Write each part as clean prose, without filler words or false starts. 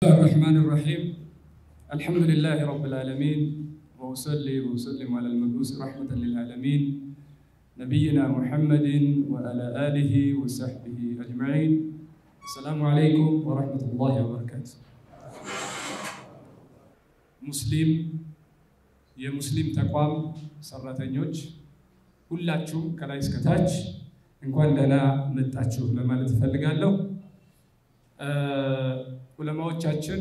الرحمن الرحيم الحمد لله رب العالمين وأصلي وأسلم على المبعوث رحمة للعالمين نبينا محمد وعلى آله وصحبه أجمعين. السلام عليكم ورحمة الله وبركاته. مسلم يا مسلم تقوم سراتنيوج ሁላችሁም ከላይ እስከ ታች እንኳን ደህና መጣችሁ ለማለት ፈልጋለሁ። ዑለማዎቻችን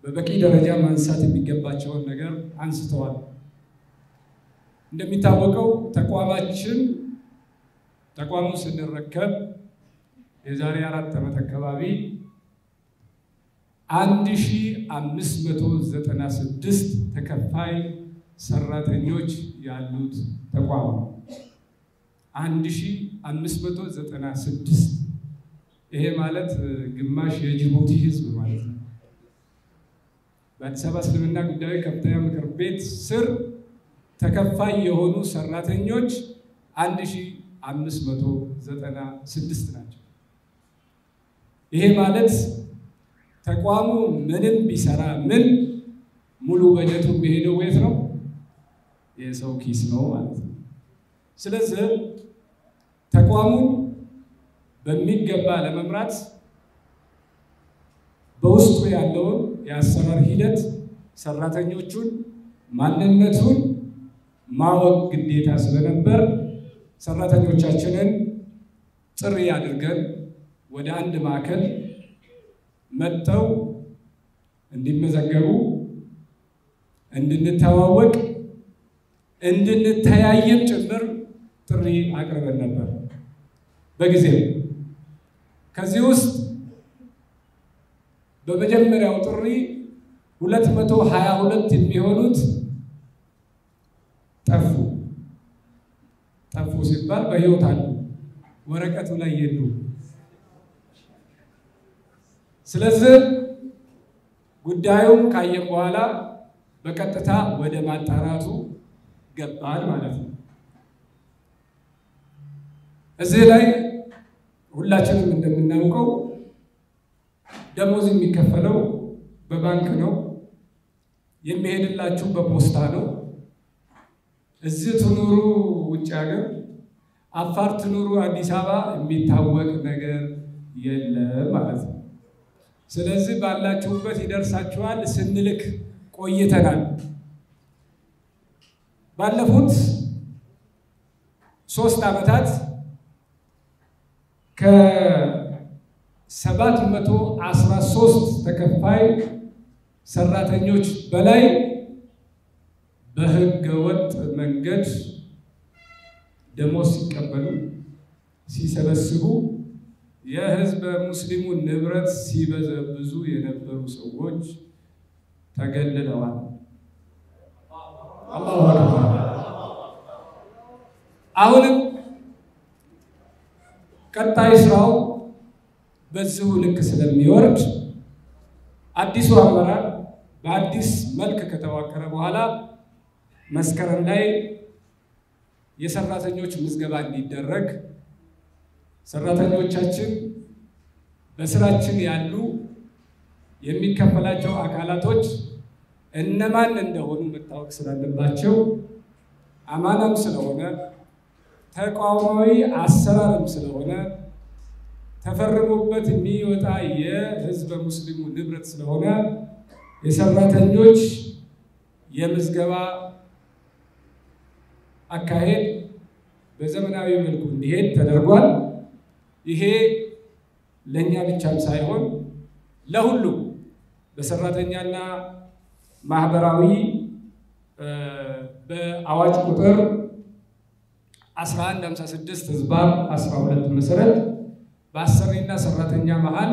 በበቂ ደረጃ ማንሳት የሚገባቸውን ነገር አንስተዋል። እንደሚታወቀው ተቋሙ ስንረከብ የዛሬ 4 ዓመት አካባቢ 1596 ተከፋይ ሰራተኞች ያሉት ተቋም 1596 ይሄ ማለት ግማሽ የጅቡቲ ህዝብ ማለት ነው። በአዲስ አበባ እስልምና ጉዳዮች ከፍተኛ ምክር ቤት ስር ተከፋይ የሆኑ ሰራተኞች 1596 ናቸው። ይሄ ማለት ተቋሙ ምንም ቢሰራ ምን ሙሉ በጀቱ ቢሄደው ወይስ ነው የሰው ኪስ ነው ማለት ነው። ስለዚህ ተቋሙ በሚገባ ለመምራት በውስጡ ያለውን የአሰራር ሂደት ሰራተኞቹን ማንነቱን ማወቅ ግዴታ ስለነበር ሰራተኞቻችንን ጥሪ አድርገን ወደ አንድ ማዕከል መጥተው እንዲመዘገቡ እንድንተዋወቅ እንድንተያየም ጭምር ጥሪ አቅርበን ነበር በጊዜው። ከዚህ ውስጥ በመጀመሪያው ጥሪ 222 የሚሆኑት ጠፉ ሲባል በህይወት አሉ፣ ወረቀቱ ላይ የሉ። ስለዚህ ጉዳዩን ካየን በኋላ በቀጥታ ወደ ማጣራቱ ገባን ማለት ነው። እዚህ ላይ ሁላችንም እንደምናውቀው ደሞዝ የሚከፈለው በባንክ ነው፣ የሚሄድላችሁ በፖስታ ነው። እዚህ ትኑሩ ውጭ ሀገር፣ አፋር ትኑሩ አዲስ አበባ የሚታወቅ ነገር የለም ማለት ነው። ስለዚህ ባላችሁበት ይደርሳችኋል ስንልክ ቆይተናል። ባለፉት 3 ዓመታት ከ713 ተከፋይ ሰራተኞች በላይ በህገ ወጥ መንገድ ደሞዝ ሲቀበሉ ሲሰበስቡ የህዝብ ሙስሊሙን ንብረት ሲበዘብዙ የነበሩ ሰዎች ተገለለዋል። አላሁ አክበር። አሁንም ቀጣይ ስራው በዚሁ ልክ ስለሚወርድ አዲሱ አመራር በአዲስ መልክ ከተዋቀረ በኋላ መስከረም ላይ የሰራተኞች ምዝገባ እንዲደረግ ሰራተኞቻችን በስራችን ያሉ የሚከፈላቸው አካላቶች እነማን እንደሆኑ መታወቅ ስላለባቸው አማናም ስለሆነ ተቋማዊ አሰራርም ስለሆነ ተፈርሞበት የሚወጣ የህዝብ ሙስሊሙ ንብረት ስለሆነ የሰራተኞች የምዝገባ አካሄድ በዘመናዊ መልኩ እንዲሄድ ተደርጓል። ይሄ ለኛ ብቻም ሳይሆን ለሁሉም በሰራተኛና ማህበራዊ በአዋጅ ቁጥር 1156/12 መሰረት በአሰሪና ሰራተኛ መሃል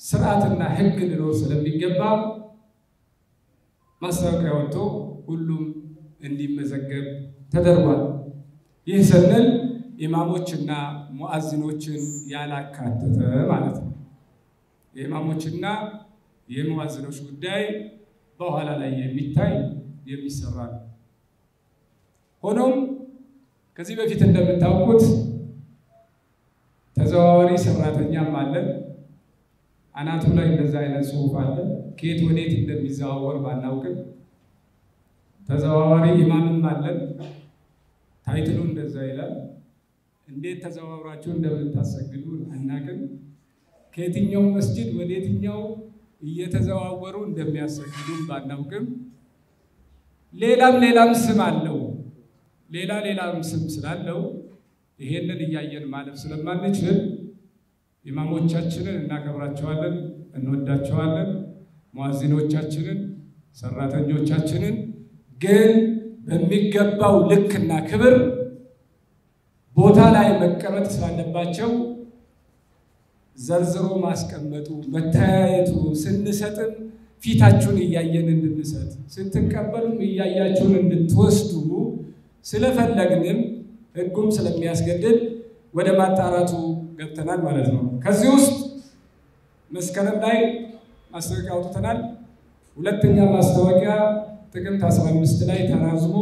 ስርዓትና ህግ ሊኖር ስለሚገባ ማስታወቂያ ወጥቶ ሁሉም እንዲመዘገብ ተደርጓል። ይህ ስንል ኢማሞችና ሙአዚኖችን ያላካተተ ማለት ነው። የኢማሞችና የሙአዚኖች ጉዳይ በኋላ ላይ የሚታይ የሚሰራ ነው። ሆኖም ከዚህ በፊት እንደምታውቁት ተዘዋዋሪ ሰራተኛም አለን፣ አናቱ ላይ እንደዛ አይነት ጽሁፍ አለ ከየት ወዴት እንደሚዘዋወር ባናውቅም ተዘዋዋሪ ኢማምም አለን ታይትሉ እንደዛ ይላል እንዴት ተዘዋውራችሁ እንደምታሰግዱ አናውቅም ከየትኛው መስጂድ ወዴትኛው እየተዘዋወሩ እንደሚያሰግዱ ባናውቅም ሌላም ስም አለው ሌላም ስም ስላለው ይሄንን እያየን ማለፍ ስለማንችል ኢማሞቻችንን እናከብራቸዋለን እንወዳቸዋለን ሙአዚኖቻችንን ሰራተኞቻችንን ግን በሚገባው ልክና ክብር ቦታ ላይ መቀመጥ ስላለባቸው ዘርዝሮ ማስቀመጡ መታየቱ ስንሰጥም ፊታችሁን እያየን እንድንሰጥ ስትቀበሉም እያያችሁን እንድትወስዱ ስለፈለግንም ህጉም ስለሚያስገድድ ወደ ማጣራቱ ገብተናል ማለት ነው ከዚህ ውስጥ መስከረም ላይ ማስታወቂያ አውጥተናል ሁለተኛ ማስታወቂያ ጥቅምት 15 ላይ ተራዝሞ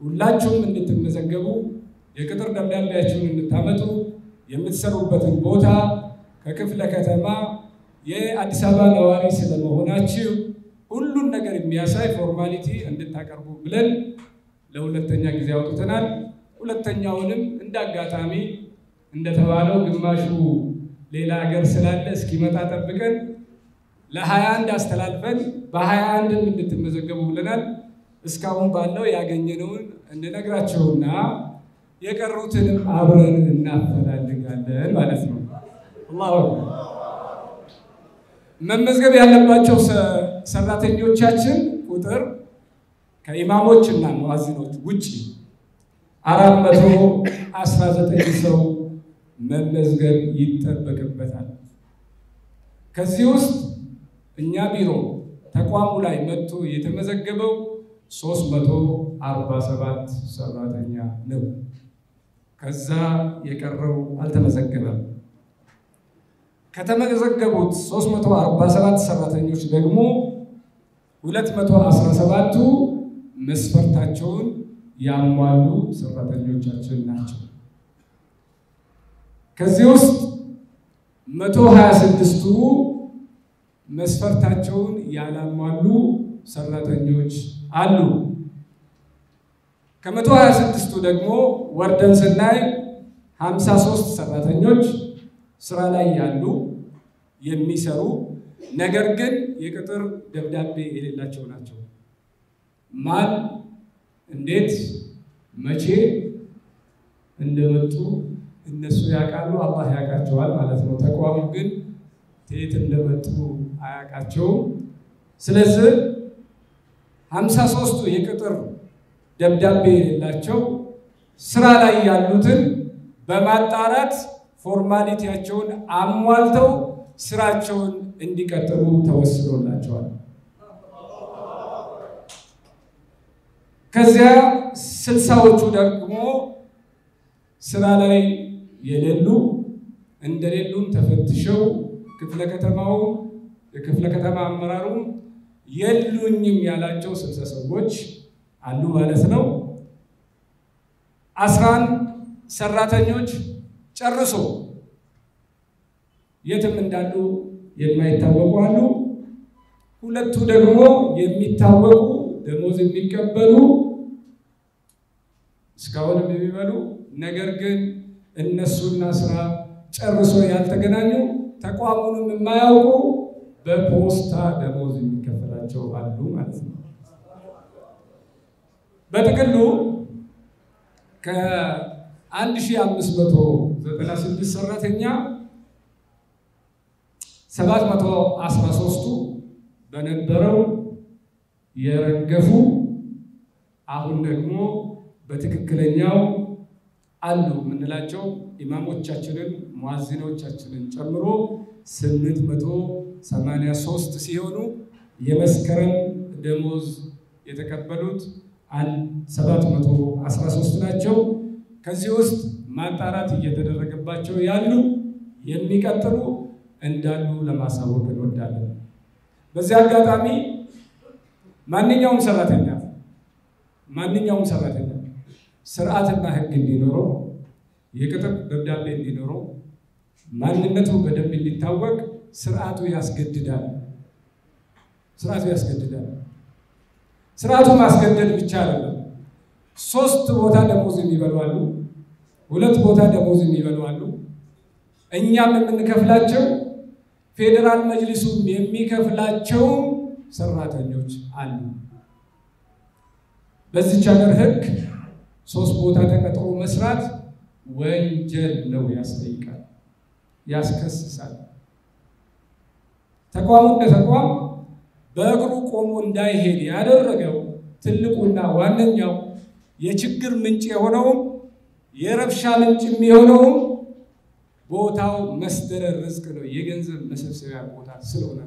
ሁላችሁም እንድትመዘገቡ የቅጥር ደብዳቤያችሁን እንድታመጡ የምትሰሩበትን ቦታ ከክፍለ ከተማ የአዲስ አበባ ነዋሪ ስለመሆናችሁ ሁሉን ነገር የሚያሳይ ፎርማሊቲ እንድታቀርቡ ብለን ለሁለተኛ ጊዜ አውጥተናል ሁለተኛውንም እንዳጋጣሚ እንደተባለው ግማሹ ሌላ ሀገር ስላለ እስኪመጣ ጠብቀን ለ21 አስተላልፈን በ21 እንድትመዘገቡ ብለናል እስካሁን ባለው ያገኘነውን እንነግራችሁና የቀሩትንም አብረን እናፈላልጋለን ማለት ነው አላሁ መመዝገብ ያለባቸው ሰራተኞቻችን ቁጥር ከኢማሞችና ሙአዚኖች ውጪ 419 ሰው መመዝገብ ይጠበቅበታል ከዚህ ውስጥ እኛ ቢሮ ተቋሙ ላይ መጥቶ የተመዘገበው 347 ሰራተኛ ነው ከዛ የቀረው አልተመዘገበም ከተመዘገቡት 347 ሰራተኞች ደግሞ 217ቱ መስፈርታቸውን ያሟሉ ሰራተኞቻችን ናቸው ከዚህ ውስጥ 126ቱ መስፈርታቸውን ያላሟሉ ሰራተኞች አሉ ከ126ቱ ደግሞ ወርደን ስናይ 53 ሰራተኞች ስራ ላይ ያሉ የሚሰሩ ነገር ግን የቅጥር ደብዳቤ የሌላቸው ናቸው ማን እንዴት መቼ እንደመጡ እነሱ ያቃሉ አላህ ያቃቸዋል ማለት ነው ተቋሙ ግን ተየት እንደመጡ አያቃቸው ስለዚህ 53ቱ የቅጥር ደብዳቤ የሌላቸው ስራ ላይ ያሉትን በማጣራት ፎርማሊቲያቸውን አሟልተው ስራቸውን እንዲቀጥሉ ተወስኖላቸዋል ከዚያ 60ዎቹ ደግሞ ስራ ላይ የሌሉ እንደሌሉም ተፈትሸው ክፍለ ከተማው የክፍለ ከተማ አመራሩ የሉኝም ያላቸው 60 ሰዎች አሉ ማለት ነው 11 ሰራተኞች ጨርሶ የትም እንዳሉ የማይታወቁ አሉ ሁለቱ ደግሞ የሚታወቁ ደሞዝ የሚቀበሉ እስካሁን የሚበሉ ነገር ግን እነሱና ስራ ጨርሶ ያልተገናኙ ተቋሙንም የማያውቁ በፖስታ ደሞዝ የሚከፈላቸው አሉ ማለት ነው በጥቅሉ ከ1596 ሰራተኛ 713ቱ በነበረው የረገፉ አሁን ደግሞ በትክክለኛው አሉ ምንላቸው ኢማሞቻችንን ሙአዚኖቻችንን ጨምሮ 883 ሲሆኑ የመስከረም ደሞዝ የተቀበሉት 713 ናቸው ከዚህ ውስጥ ማጣራት እየተደረገባቸው ያሉ የሚቀጥሉ እንዳሉ ለማሳወቅ እንወዳለን በዚህ አጋጣሚ ማንኛውም ሰራተኛ ስርዓትና ህግ እንዲኖረው የቅጥር ደብዳቤ እንዲኖረው ማንነቱ በደንብ እንዲታወቅ ስርዓቱ ያስገድዳል ስርዓቱ ማስገደድ ብቻ አይደለም 3 ቦታ ደሞዝ የሚበሉ አሉ 2 ቦታ ደሞዝ የሚበሉ አሉ እኛም የምንከፍላቸው ፌደራል መጅሊሱ የሚከፍላቸው ሰራተኞች አሉ በዚህ ሀገር ህግ 3 ቦታ ተቀጥሮ መስራት ወንጀል ነው ያስጠይቃል ያስከስሳል ተቋሙ ተቋም በእግሩ ቆሞ እንዳይሄድ ያደረገው ትልቁና ዋነኛው የችግር ምንጭ የሆነው የረብሻ ምንጭ የሚሆነው ቦታው መስደረ ርዝቅ ነው የገንዘብ መሰብሰቢያ ቦታ ስለሆነ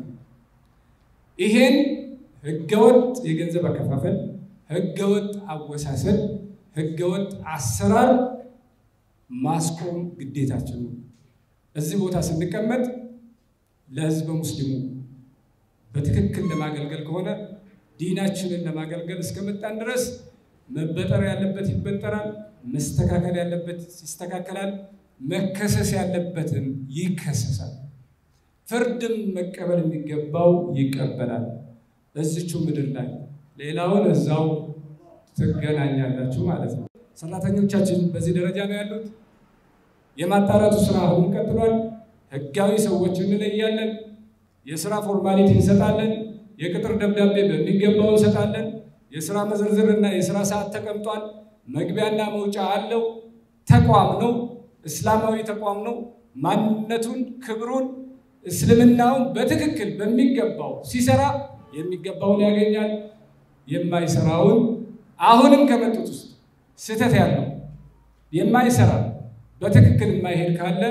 ይሄን ህገወጥ የገንዘብ አከፋፈል ህገወጥ አወሳሰድ ህገወጥ አሰራር ማስቆም ግዴታችን ነው እዚህ ቦታ ስንቀመጥ ለህዝብ ሙስሊሙ በትክክል ለማገልገል ከሆነ ዲናችንን ለማገልገል እስከመጣን ድረስ መበጠር ያለበት ይበጠራል መስተካከል ያለበት ይስተካከላል መከሰስ ያለበትን ይከሰሳል ፍርድም መቀበል የሚገባው ይቀበላል እዚቹ ምድር ላይ ሌላውን እዛው ትገናኛላችሁ ማለት ነው ሰራተኞቻችን በዚህ ደረጃ ነው ያሉት የማጣራቱ ስራ አሁን ቀጥሏል ህጋዊ ሰዎች እንለያለን የሥራ ፎርማሊቲ እንሰጣለን የቅጥር ደብዳቤ በሚገባው እንሰጣለን የሥራ መዘርዝርና የሥራ ሰዓት ተቀምጧል መግቢያና መውጫ አለው ተቋም ነው እስላማዊ ተቋም ነው ማንነቱን ክብሩን እስልምናውን በትክክል በሚገባው ሲሰራ የሚገባውን ያገኛል የማይሰራውን አሁንም ከመጡት ውስጥ ስተት ያለው የማይሰራ በትክክል የማይሄድ ካለ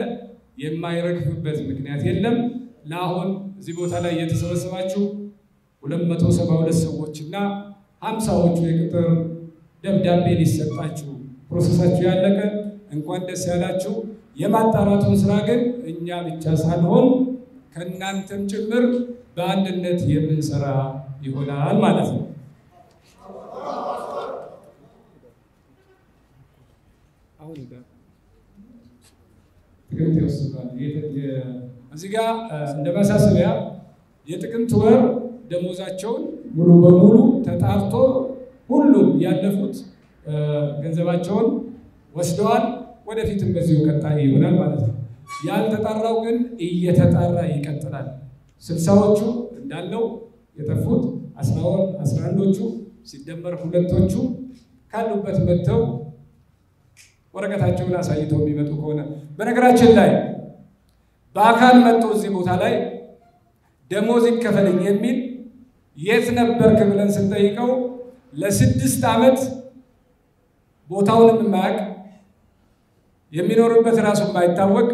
የማይረክፍበት ምክንያት የለም ለአሁን እዚህ ቦታ ላይ የተሰበሰባችሁ 272 ሰዎችና 50ዎቹ የቅጥር ደብዳቤ ሊሰጣችሁ ፕሮሰሳችሁ ያለቀ እንኳን ደስ ያላችሁ የማጣራቱን ስራ ግን እኛ ብቻ ሳንሆን ከናንተም ጭምር በአንድነት የምንሰራ ይሆናል ማለት ነው አሁን ጥቅምት ይወስዳል እዚህ ጋር እንደማሳሰቢያ የጥቅምት ወር ደሞዛቸውን ሙሉ በሙሉ ተጣርቶ ሁሉም ያለፉት ገንዘባቸውን ወስደዋል ወደፊትም በዚሁ ቀጣይ ይሆናል ማለት ነው ያልተጣራው ግን እየተጣራ ይቀጥላል 60ዎቹ እንዳለው የጠፉት 11ዎቹ ሲደመር 2ዎቹ ካሉበት መተው ወረቀታቸውን አሳይተው የሚመጡ ከሆነ በነገራችን ላይ በአካል መጥቶ እዚህ ቦታ ላይ ደሞዝ ይከፈልኝ የሚል የት ነበርክ ብለን ስንጠይቀው ለ6 ዓመት ቦታውን የማያውቅ የሚኖርበት ራሱ የማይታወቅ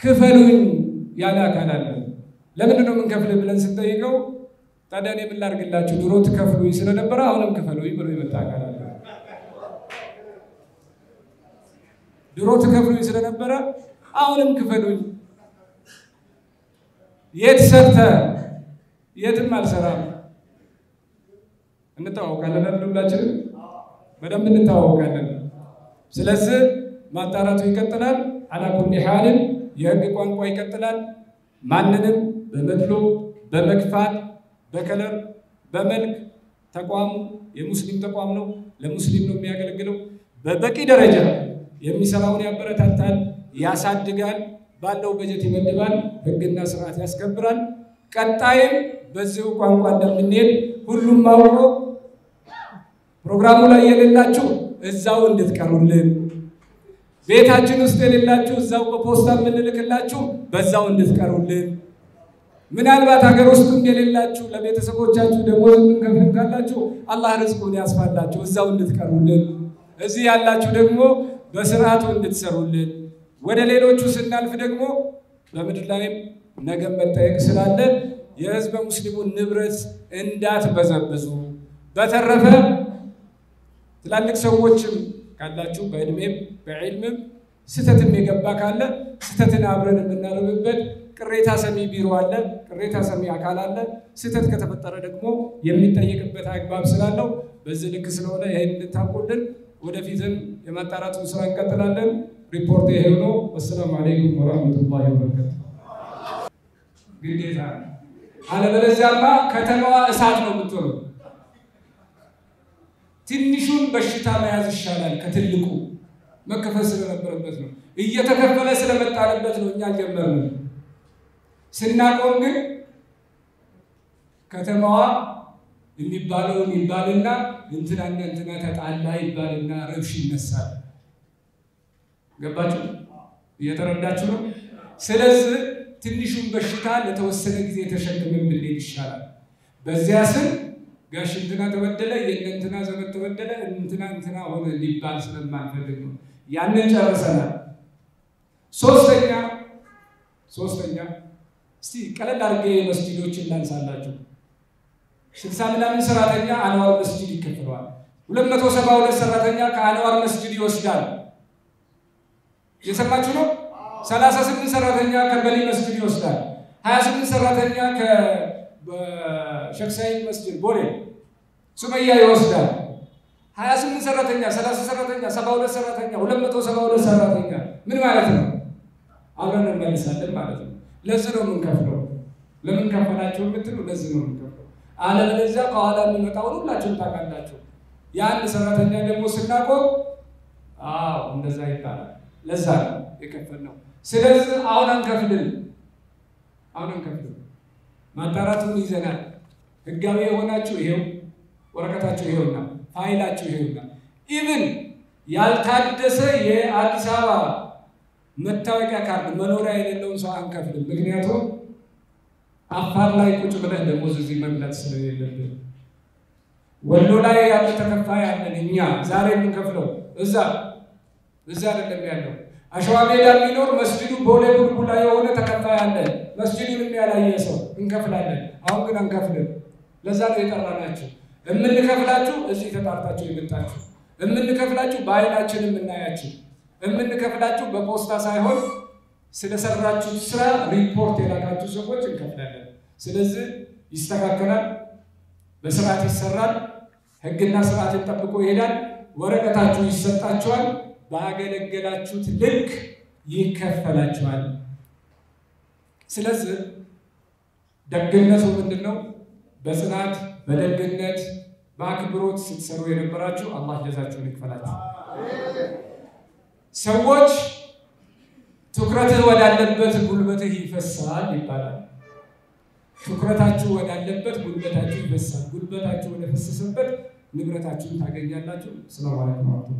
ክፈሉኝ ያለ አካል አለ ለምን ነው የምንከፍል ብለን ስንጠይቀው ታዲያ እኔ ምን ላድርግላችሁ ድሮ ትከፍሉኝ ስለነበረ አሁንም ክፈሉኝ ብሎ የመጣ አካል አለ ድሮ ትከፍሉኝ ስለነበረ አሁንም ክፈሉኝ የት ሰርተ የትም አልሰራም እንተዋወቃለን ሁላችን በደንብ እንተዋወቃለን ስለዚህ ማጣራቱ ይቀጥላል አላኩል ሐል የህግ ቋንቋ ይቀጥላል ማንንም በመድሎ በመክፋት በከለር በመልክ ተቋሙ የሙስሊም ተቋም ነው ለሙስሊም ነው የሚያገለግለው በበቂ ደረጃ የሚሰራውን ያበረታታል ያሳድጋል ባለው በጀት ይመድባል ህግና ስርዓት ያስከብራል ቀጣይም በዚሁ ቋንቋ እንደምንሄድ ሁሉም አውቆ ፕሮግራሙ ላይ የሌላችሁ እዛው እንድትቀሩልን ቤታችን ውስጥ የሌላችሁ እዛው በፖስታ ምንልክላችሁ በዛው እንድትቀሩልን ምናልባት ሀገር ውስጥ የሌላችሁ ለቤተሰቦቻችሁ ደሞዝ እንከፍል ካላችሁ አላህ ርዝቁን ያስፋላችሁ እዛው እንድትቀሩልን እዚህ ያላችሁ ደግሞ በስርዓቱ እንድትሰሩልን ወደ ሌሎቹ ስናልፍ ደግሞ በመድር ላይ ነገ መጠየቅ ስላለ የህዝብ ሙስሊሙን ንብረት እንዳትበዘብዙ በተረፈ ትላልቅ ሰዎችም ካላችሁ በእድሜም በዕልምም ስተትም የገባ ካለ ስተትን አብረን የምናረብበት ቅሬታ ሰሚ ቢሮ አለ ቅሬታ ሰሚ አካል አለ ስተት ከተፈጠረ ደግሞ የሚጠየቅበት አግባብ ስላለው በዚህ ልክ ስለሆነ ይሄን እንድታቆልን ወደፊትም የማጣራቱን ስራ እንቀጥላለን ሪፖርት ይሄ ነው። ወሰላሙ አለይኩም ወራህመቱላሂ ወበረካቱ ግዴታ አለበለዚያማ ከተማዋ እሳት ነው የምትሆነው ትንሹን በሽታ መያዝ ይሻላል ከትልቁ መከፈል ስለነበረበት ነው እየተከፈለ ስለመጣለበት ነው እኛ ጀመርነው ስናቆም ግን ከተማዋ የሚባለው ይባልና እንትና ተጣላ ይባልና ረብሽ ይነሳል ገባችሁ እየተረዳችሁ ነው ስለዚህ ትንሹን በሽታ ለተወሰነ ጊዜ ተሸክመን ብንሄድ ይሻላል በዚያ ስም ጋሽ እንትና ተበደለ የእንትና ዘመድ ተበደለ እንትና ሆነ ሊባል ስለማንፈልግ ነው ያንን ጨርሰናል ሶስተኛ እስቲ ቀለል አድርጌ መስጊዶችን ላንሳላችሁ 60 ምናምን ሰራተኛ አንዋር መስጊድ ይከፈላል 272 ሰራተኛ ከአንዋር መስጊድ ይወስዳል የሰማችሁ ነው 38 ሰራተኛ ከበሊ መስጊድ ይወስዳል 28 ሰራተኛ ከሸክሳይን መስጊድ ቦሌ ሱመያ ይወስዳል 28 ሰራተኛ 30 ሰራተኛ 72 ሰራተኛ 272 ሰራተኛ ምን ማለት ነው አብረን እንመልሳለን ማለት ነው ለዚህ ነው የምንከፍለው ለምን ከፈላችሁ የምትሉ ለዚህ ነው የምንከፍለው አለበለዚያ ከኋላ የሚመጣው ሁላችሁም ታውቃላችሁ ያን ሰራተኛ ደግሞ ስናቆም እንደዛ ይባላል ለዛ ነው የከፈልነው ስለዚህ አሁን አንከፍልም ማጣራቱን ይዘናል ህጋዊ የሆናችሁ ይሄው ወረቀታችሁ ይሄውና ፋይላችሁ ይሄውና ኢቭን ያልታደሰ የአዲስ አበባ መታወቂያ ካርድ መኖሪያ የሌለውን ሰው አንከፍልም ምክንያቱም አፋር ላይ ቁጭ ብለን ደሞዝ እዚህ መብላት ስለሌለብን ወሎ ላይ ያለ ተከፋይ አለን እኛ ዛሬ የምንከፍለው እዛ አይደለም ያለው አሸዋ ሜዳ የሚኖር መስጊዱ ቦሌ ቡልቡላ የሆነ ተከፋይ አለ መስጊዱን ያላየ ሰው እንከፍላለን አሁን ግን አንከፍልም ለዛ ነው የጠራናችሁ እምንከፍላችሁ እዚህ ተጣርታችሁ ይመጣችሁ እምንከፍላችሁ በአይናችን የምናያችሁ እምንከፍላችሁ በፖስታ ሳይሆን ስለሰራችሁ ስራ ሪፖርት የላካችሁ ሰዎች እንከፍላለን ስለዚህ ይስተካከላል በስርዓት ይሰራል ህግና ስርዓትን ጠብቆ ይሄዳል ወረቀታችሁ ይሰጣችኋል ባገለገላችሁት ልክ ይከፈላችኋል ስለዚህ ደግነቱ ምንድነው በጽናት በደግነት በአክብሮት ስትሰሩ የነበራችሁ አላህ ጀዛችሁን ይክፈላችሁ ሰዎች ትኩረትህ ወዳለበት ጉልበትህ ይፈሳል ይባላል ትኩረታችሁ ወዳለበት ጉልበታችሁ ይፈሳል ጉልበታችሁ ወደ ፈሰሰበት ንብረታችሁን ታገኛላችሁ ሰላም አለይኩም